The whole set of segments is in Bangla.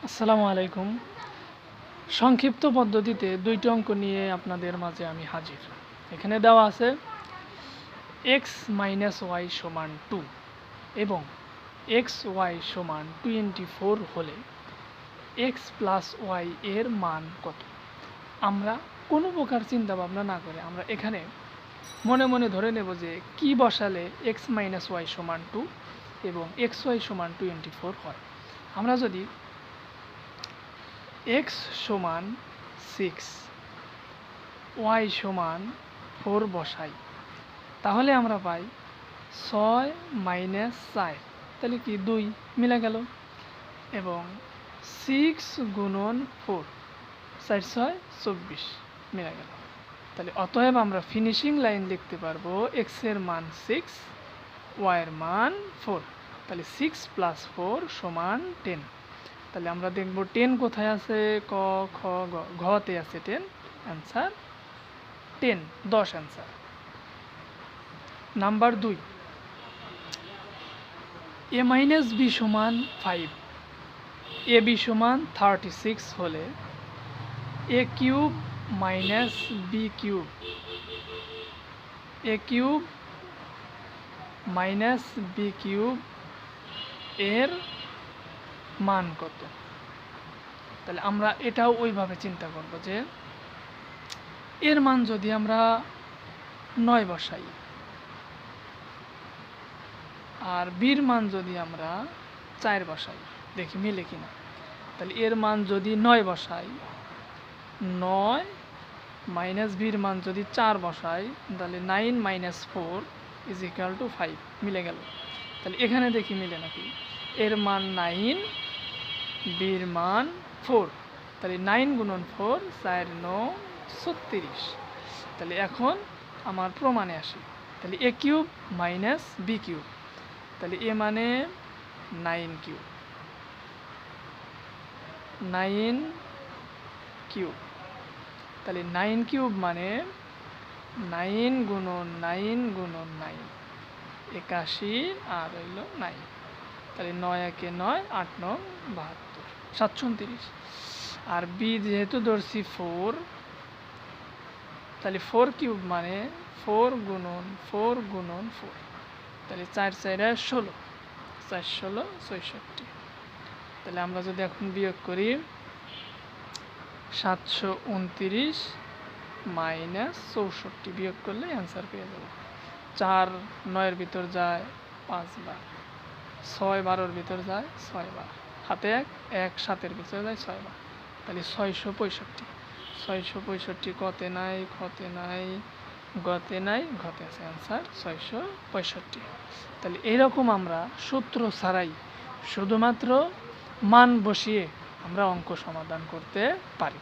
আসসালামু আলাইকুম। সংক্ষিপ্ত পদ্ধতিতে দুইটি অঙ্ক নিয়ে আপনাদের মাঝে আমি হাজির। এখানে দেওয়া আছে x - y = 2 এবং xy = 24 হলে x + y এর মান কত। আমরা কোনো প্রকার চিন্তা ভাবনা না করে আমরা এখানে মনে মনে ধরে নেব যে কি বসালে x - y = 2 এবং xy = 24 হয়। আমরা যদি x = 6 y = 4 বসাই তাহলে আমরা পাই 6 - 4 তাহলে কি 2 মিলে গেল এবং 6 × 4 4 6 24 মিলে গেল। তাহলে অতএব আমরা ফিনিশিং লাইন লিখতে পারবো x এর মান 6 y এর মান 4। তাহলে 6 + 4 = 10। তাহলে আমরা দেখব 10 কোথায় আছে, ক খ গ, ঘতে আছে 10, answer 10 10 answer. Number 2, a - b = 5 ab = 36 হলে a³ - b³ - b³ এর মান কত। তাহলে আমরা এটাও ওইভাবে চিন্তা করব যে এর মান যদি আমরা 9 বসাই আর বির মান যদি আমরা 4 বসাই, দেখি মিলে কিনা। তাহলে এর মান যদি 9 বসাই, 9 - বির মান যদি 4 বসাই, তাহলে 9 - 4 = 5 মিলে গেল। তাহলে এখানে দেখি মিলে নাকি। এর মান 9, বির মান 4, তাহলে 9 × 4 4 9 36। তাহলে এখন আমার প্রমাণে আসি। তাহলে a³ - b³, তাহলে এ মানে 9³ 9³ তাহলে 9³ মানে 9 × 9 × 9 81 আর হইল 9। তাহলে 9 × 1 = 9, 8 × 9 = 72 729। আর বি যেহেতু ধরছি 4, তাহলে 4³ মানে 4 × 4 × 4, তাহলে 4 4 16, 4 16 64। তাহলে আমরা যদি এখন বিয়োগ করি 729 - 64 বিয়োগ করলে অ্যান্সার পেয়ে যাব। 4 9-এর ভিতর যায় 5 বার, 6 12-এর ভিতর যায় 6 বার, হাতে 1 1 7-এর ভিতর যায় 6 বার, তাহলে 665। 665 কতে নাই, খতে নাই, গতে নাই, ঘতে আছে, অ্যান্সার 665। তাহলে এইরকম আমরা সূত্র ছাড়াই শুধুমাত্র মান বসিয়ে আমরা অঙ্ক সমাধান করতে পারি।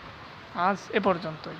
আজ এ পর্যন্তই।